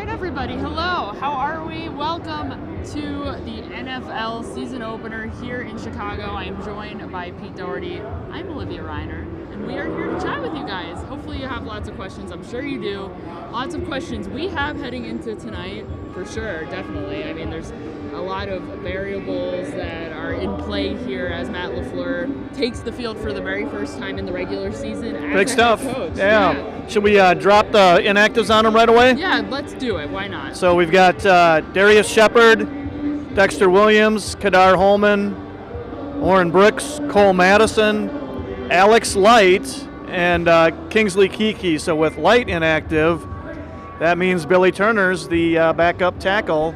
right, everybody. Hello. How are we? Welcome to the NFL season opener here in Chicago. I am joined by Pete Doherty. I'm Olivia Reiner, and we are here to chat with you guys. Hopefully you have lots of questions. I'm sure you do. Lots of questions we have heading into tonight, for sure, definitely. I mean, there's a lot of variables that are in play here as Matt LaFleur takes the field for the very first time in the regular season as Big a stuff. head coach. Yeah. Should we drop the inactives on them right away? Yeah, let's do it. Why not? So we've got Darius Shepard, Dexter Williams, Kadar Holman, Oren Brooks, Cole Madison, Alex Light, and Kingsley Kiki. So with Light inactive, that means Billy Turner's the backup tackle.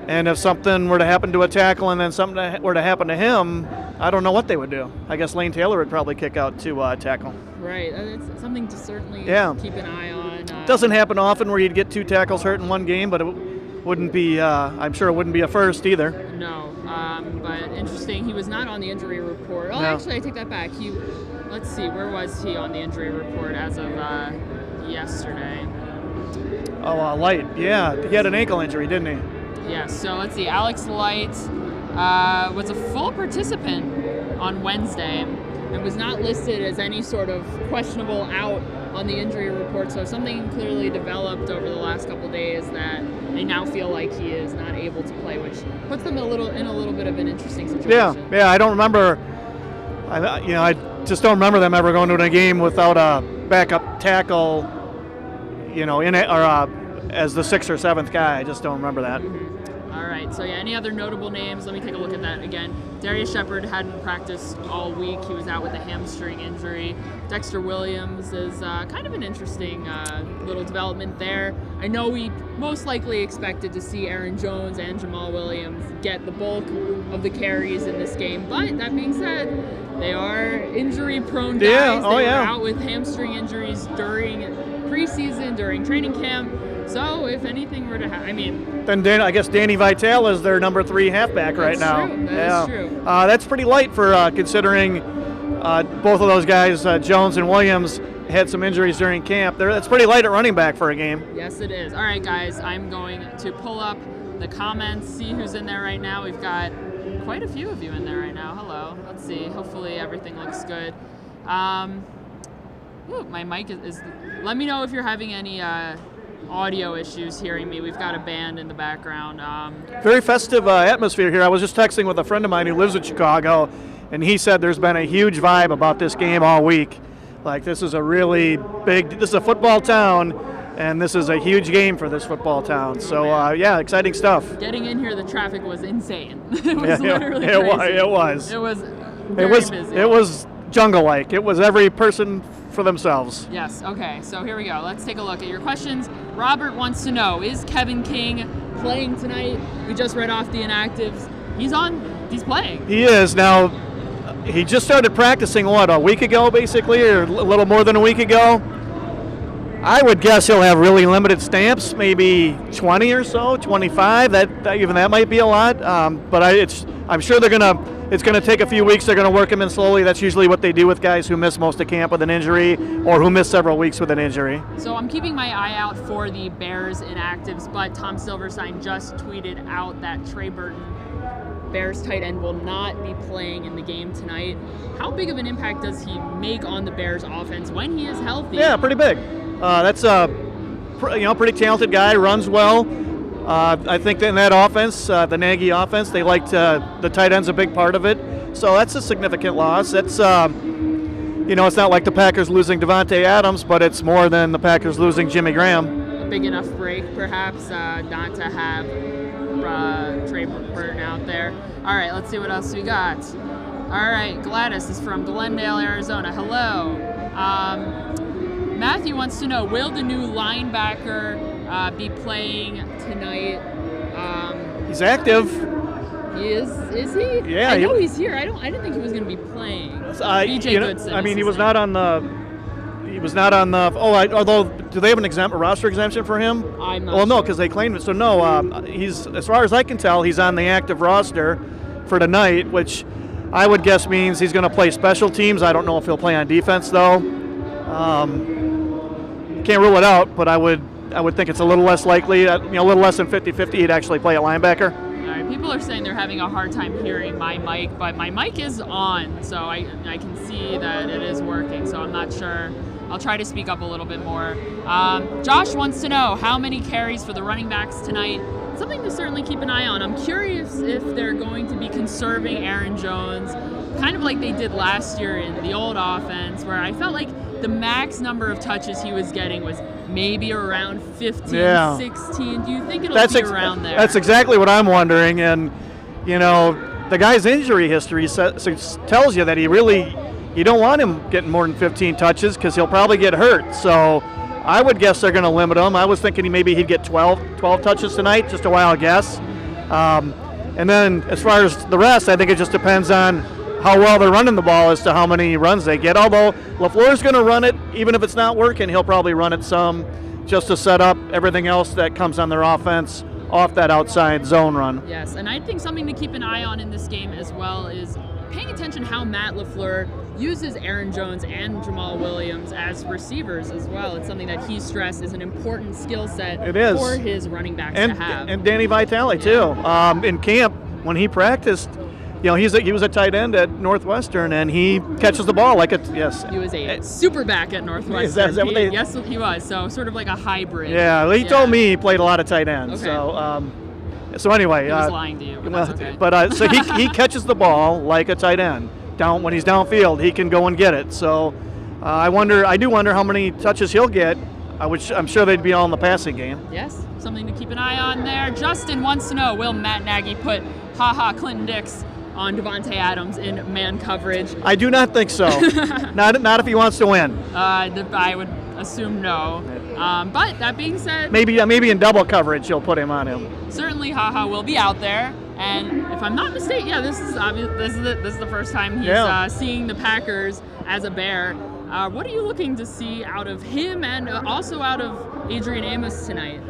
And if something were to happen to a tackle and then something were to happen to him, I don't know what they would do. I guess Lane Taylor would probably kick out to tackle. Right. It's something to certainly keep an eye on. Doesn't happen often where you'd get two tackles hurt in one game, but it wouldn't be, I'm sure it wouldn't be a first either. No. But interesting. He was not on the injury report. Oh, no. Actually, I take that back. Let's see. Where was he on the injury report as of yesterday? Oh, Light. Yeah. He had an ankle injury, didn't he? Yeah, so let's see. Alex Light was a full participant on Wednesday and was not listed as any sort of questionable out on the injury report. So something clearly developed over the last couple of days that they now feel like he is not able to play, which puts them in a little bit of an interesting situation. Yeah. I don't remember. I just don't remember them ever going to a game without a backup tackle. As the sixth or seventh guy. I just don't remember that. All right, so any other notable names? Let me take a look at that again. Darius Shepard hadn't practiced all week. He was out with a hamstring injury. Dexter Williams is kind of an interesting little development there. I know we most likely expected to see Aaron Jones and Jamal Williams get the bulk of the carries in this game, but that being said, they are injury-prone guys. They were out with hamstring injuries during preseason, during training camp. So if anything were to happen, then I guess Danny Vitale is their number 3 halfback right now. That is true. That's pretty light for considering both of those guys, Jones and Williams, had some injuries during camp. That's pretty light at running back for a game. Yes, it is. All right, guys, I'm going to pull up the comments, see who's in there right now. We've got quite a few of you in there right now. Hello. Let's see. Hopefully everything looks good. My mic is. Let me know if you're having any audio issues hearing me. We've got a band in the background. Very festive atmosphere here. I was just texting with a friend of mine who lives in Chicago, and he said there's been a huge vibe about this game all week. Like, this is this is a football town, and this is a huge game for this football town. So, exciting stuff. Getting in here, the traffic was insane. It was literally crazy. It was. It was very busy. It was jungle-like. It was every person for themselves. Yes, okay, so here we go. Let's take a look at your questions. Robert wants to know, is Kevin King playing tonight? We just read off the inactives. He's playing. He is. Now, he just started practicing, a week ago, basically, or a little more than a week ago? I would guess he'll have really limited stamps, maybe 20 or so, 25. That might be a lot. But I'm sure it's going to take a few weeks. They're going to work him in slowly. That's usually what they do with guys who miss most of camp with an injury or who miss several weeks with an injury. So I'm keeping my eye out for the Bears inactives, but Tom Silverstein just tweeted out that Trey Burton, Bears tight end, will not be playing in the game tonight. How big of an impact does he make on the Bears offense when he is healthy? Yeah, pretty big. That's a pretty talented guy, runs well. I think in that offense, the Nagy offense, they liked the tight end's a big part of it. So that's a significant loss. That's it's not like the Packers losing Devontae Adams, but it's more than the Packers losing Jimmy Graham. A big enough break, perhaps, not to have Trey Burton out there. All right, let's see what else we got. All right, GLaDOS is from Glendale, Arizona. Hello. Matthew wants to know, will the new linebacker be playing tonight? He's active. He is he? Yeah. I know he's here. I didn't think he was going to be playing. BJ Goodson. He was not on the. He was not on the. Although, do they have a roster exemption for him? I'm not. Well, no, because they claimed it. So no, he's, as far as I can tell, he's on the active roster for tonight, which I would guess means he's going to play special teams. I don't know if he'll play on defense though. Can't rule it out, but I would I would think it's a little less likely, a little less than 50-50 he'd actually play at linebacker. All right, people are saying they're having a hard time hearing my mic, but my mic is on, so I can see that it is working, so I'm not sure. I'll try to speak up a little bit more. Josh wants to know how many carries for the running backs tonight. Something to certainly keep an eye on. I'm curious if they're going to be conserving Aaron Jones, kind of like they did last year in the old offense, where I felt like the max number of touches he was getting was maybe around 15, 16. Do you think it'll be around there? That's exactly what I'm wondering. And, the guy's injury history tells you that you don't want him getting more than 15 touches because he'll probably get hurt. So I would guess they're going to limit him. I was thinking maybe he'd get 12 touches tonight, just a wild guess. And then as far as the rest, I think it just depends on how well they're running the ball as to how many runs they get. Although LaFleur's going to run it, even if it's not working, he'll probably run it some just to set up everything else that comes on their offense off that outside zone run. Yes, and I think something to keep an eye on in this game as well is paying attention how Matt LaFleur uses Aaron Jones and Jamal Williams as receivers as well. It's something that he stressed is an important skill set for his running backs to have. And Danny Vitale, too. In camp, when he practiced, he was a tight end at Northwestern, and he catches the ball like He was a super back at Northwestern. Is that what yes, he was. So sort of like a hybrid. Yeah, well, he told me he played a lot of tight ends. Okay. So anyway, he was lying to you, but that's okay. But so he catches the ball like a tight end. When he's downfield, he can go and get it. So I do wonder how many touches he'll get. I'm sure they'd be all in the passing game. Yes, something to keep an eye on there. Justin wants to know, will Matt Nagy put Clinton Dix on Devontae Adams in man coverage? I do not think so. not if he wants to win. I would assume no. But that being said, maybe in double coverage he'll put him on him. Certainly, will be out there, and if I'm not mistaken, this is obvious. This is the first time he's seeing the Packers as a Bear. What are you looking to see out of him and also out of Adrian Amos tonight?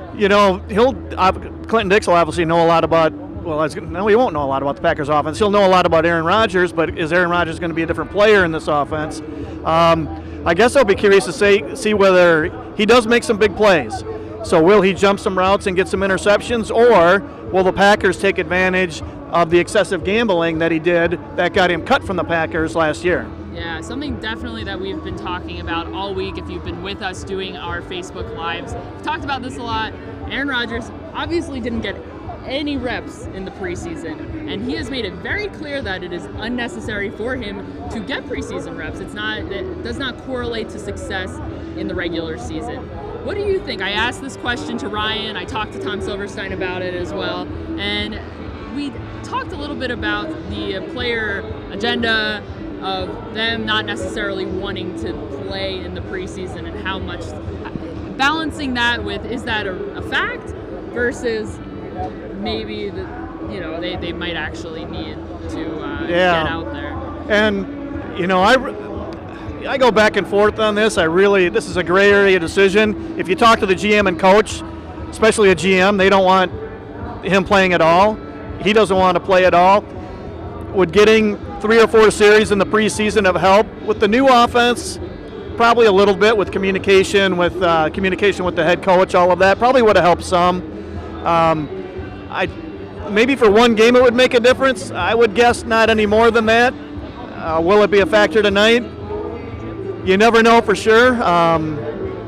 Clinton Dix will obviously know a lot about. Well, he won't know a lot about the Packers offense. He'll know a lot about Aaron Rodgers, but is Aaron Rodgers going to be a different player in this offense? I guess I'll be curious to see whether he does make some big plays. So will he jump some routes and get some interceptions, or will the Packers take advantage of the excessive gambling that he did that got him cut from the Packers last year? Yeah, something definitely that we've been talking about all week if you've been with us doing our Facebook Lives. We've talked about this a lot. Aaron Rodgers obviously didn't get any reps in the preseason, and he has made it very clear that it is unnecessary for him to get preseason reps. It does not correlate to success in the regular season. What do you think? I asked this question to Ryan. I talked to Tom Silverstein about it as well, and we talked a little bit about the player agenda of them not necessarily wanting to play in the preseason and how much balancing that with, is that a fact versus maybe they might actually need to get out there. And I go back and forth on this. This is a gray area decision. If you talk to the GM and coach, especially a GM, they don't want him playing at all. He doesn't want to play at all. Would getting 3 or 4 series in the preseason have helped with the new offense? Probably a little bit with communication with the head coach. All of that probably would have helped some. Maybe for one game it would make a difference. I would guess not any more than that. Will it be a factor tonight? You never know for sure.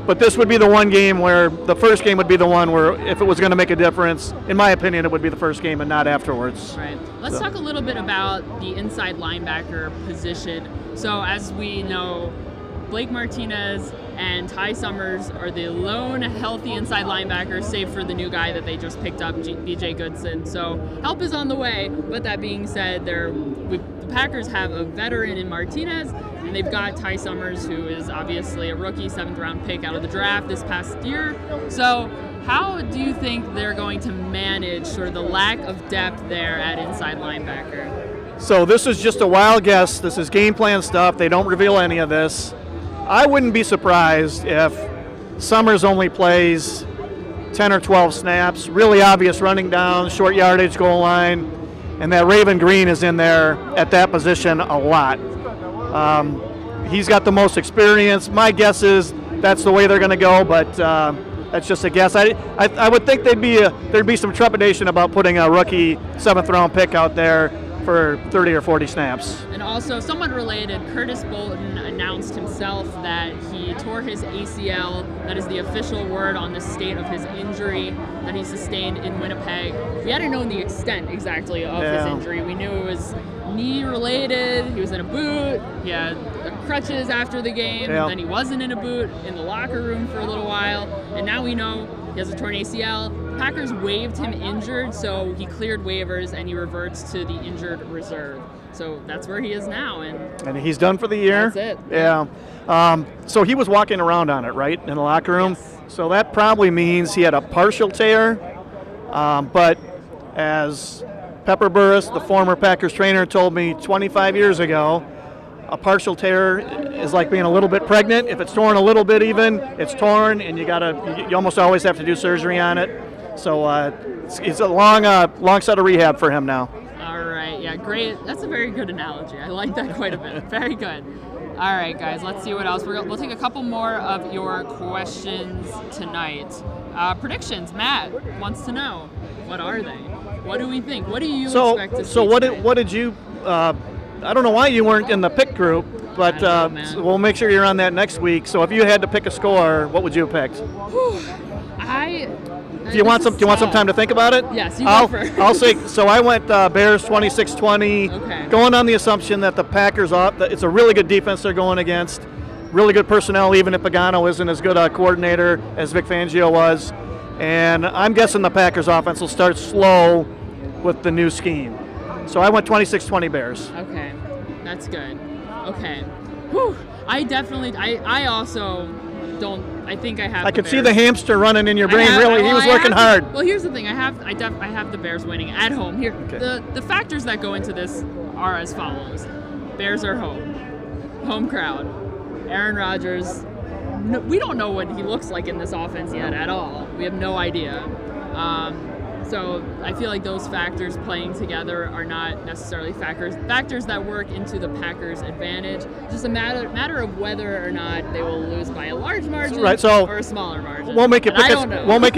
But this would be the one game where the first game would be the one where if it was going to make a difference, in my opinion, it would be the first game and not afterwards. Right. Let's talk a little bit about the inside linebacker position. So as we know, Blake Martinez and Ty Summers are the lone healthy inside linebackers, save for the new guy that they just picked up, BJ Goodson. So help is on the way. But that being said, the Packers have a veteran in Martinez, and they've got Ty Summers, who is obviously a rookie, 7th-round pick out of the draft this past year. So how do you think they're going to manage sort of the lack of depth there at inside linebacker? So this is just a wild guess. This is game plan stuff. They don't reveal any of this. I wouldn't be surprised if Summers only plays 10 or 12 snaps, really obvious running down, short yardage, goal line, and that Raven Green is in there at that position a lot. He's got the most experience. My guess is that's the way they're going to go, but That's just a guess. I would think there'd be some trepidation about putting a rookie 7th-round pick out there for 30 or 40 snaps. And also, somewhat related, Curtis Bolton announced himself that he tore his ACL. That is the official word on the state of his injury that he sustained in Winnipeg. We hadn't known the extent exactly of his injury. We knew it was knee-related. He was in a boot. He had crutches after the game. And then he wasn't in a boot in the locker room for a little while. And now we know he has a torn ACL. Packers waived him injured, so he cleared waivers and he reverts to the injured reserve. So that's where he is now. And he's done for the year? That's it. Yeah. So he was walking around on it, right, in the locker room? Yes. So that probably means he had a partial tear. But as Pepper Burris, the former Packers trainer, told me 25 years ago, a partial tear is like being a little bit pregnant. If it's torn a little bit even, it's torn, and you almost always have to do surgery on it. So it's a long set of rehab for him now. All right, yeah, great. That's a very good analogy. I like that quite a bit. Very good. All right, guys, let's see what else. We'll take a couple more of your questions tonight. Predictions. Matt wants to know, what are they? What do we think? What do you expect to see? So what did you? I don't know why you weren't in the pick group, but we'll make sure you're on that next week. So if you had to pick a score, what would you have picked? Do you want some time to think about it? Yes, you go first. I'll say. So I went Bears 26-20, okay, going on the assumption that the Packers it's a really good defense they're going against, really good personnel, even if Pagano isn't as good a coordinator as Vic Fangio was, and I'm guessing the Packers offense will start slow with the new scheme. So I went 26-20 Bears. Okay, that's good. Okay. Whew. I also don't. I think I have. I could see the hamster running in your brain. He was working hard. Well, here's the thing. I have the Bears winning at home. Here, okay. The factors that go into this are as follows: Bears are home crowd. Aaron Rodgers. No, we don't know what he looks like in this offense yet at all. We have no idea. So I feel like those factors playing together are not necessarily factors that work into the Packers' advantage. Just a matter of whether or not they will lose by a large margin or a smaller margin. We'll make you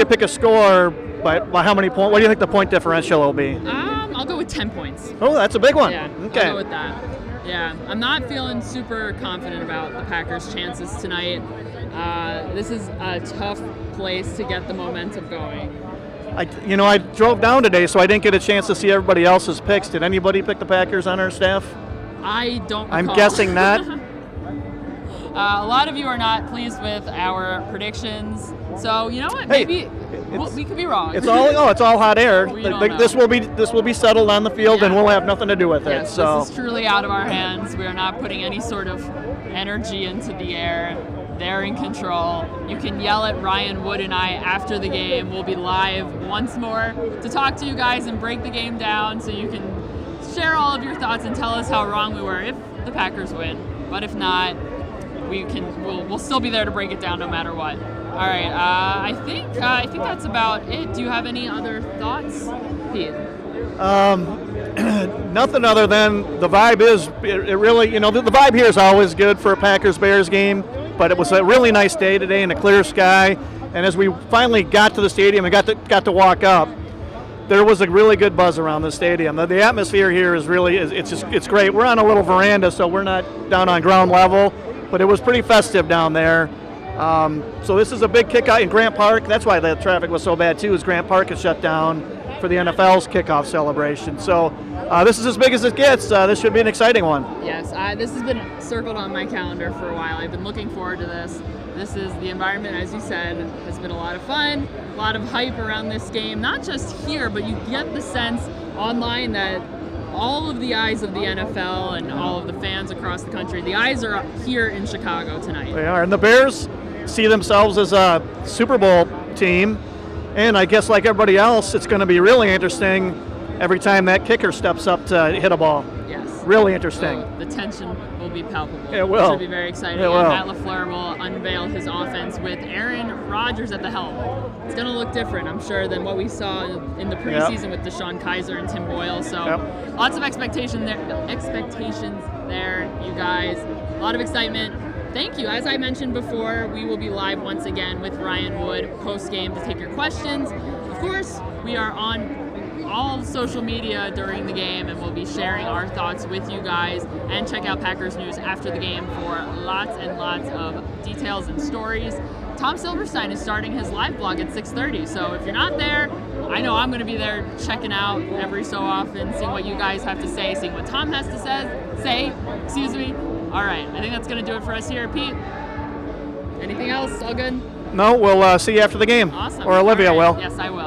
pick a score, but by how many points? What do you think the point differential will be? I'll go with 10 points. Oh, that's a big one. Yeah, okay. I'll go with that. Yeah, I'm not feeling super confident about the Packers' chances tonight. This is a tough place to get the momentum going. I drove down today, so I didn't get a chance to see everybody else's picks. Did anybody pick the Packers on our staff? I don't recall. I'm guessing not. A lot of you are not pleased with our predictions. So you know what? Maybe we could be wrong. It's all hot air. This will be settled on the field, and we'll have nothing to do with it. So this is truly out of our hands. We are not putting any sort of energy into the air. They're in control. You can yell at Ryan Wood and I after the game. We'll be live once more to talk to you guys and break the game down, so you can share all of your thoughts and tell us how wrong we were if the Packers win. But if not, we'll still be there to break it down no matter what. All right. I think that's about it. Do you have any other thoughts, Pete? Nothing other than the vibe is it really, the vibe here is always good for a Packers-Bears game. But it was a really nice day today in a clear sky, and as we finally got to the stadium and got to walk up, there was a really good buzz around the stadium. The atmosphere here is really it's great. We're on a little veranda, so we're not down on ground level, but it was pretty festive down there. So this is a big kickoff in Grant Park. That's why the traffic was so bad too, is Grant Park is shut down for the NFL's kickoff celebration. So this is as big as it gets. This should be an exciting one. Yes, this has been circled on my calendar for a while. I've been looking forward to this. This is the environment, as you said, has been a lot of fun, a lot of hype around this game. Not just here, but you get the sense online that all of the eyes of the NFL and all of the fans across the country, the eyes are here in Chicago tonight. They are, and the Bears see themselves as a Super Bowl team. And I guess like everybody else, it's going to be really interesting every time that kicker steps up to hit a ball. Yes. Really interesting. The tension will be palpable. It will. It should be very exciting. It will. Matt LaFleur will unveil his offense with Aaron Rodgers at the helm. It's going to look different, I'm sure, than what we saw in the preseason with Deshaun Kaiser and Tim Boyle. So lots of expectations there, you guys. A lot of excitement. Thank you. As I mentioned before, we will be live once again with Ryan Wood post-game to take your questions. Of course, we are on all social media during the game, and we'll be sharing our thoughts with you guys. And check out Packers News after the game for lots and lots of details and stories. Tom Silverstein is starting his live blog at 6:30, so if you're not there, I know I'm going to be there checking out every so often, seeing what you guys have to say, seeing what Tom has to say. All right, I think that's going to do it for us here. Pete, anything else? All good? No, we'll see you after the game. Awesome. Or Olivia All right. will. Yes, I will.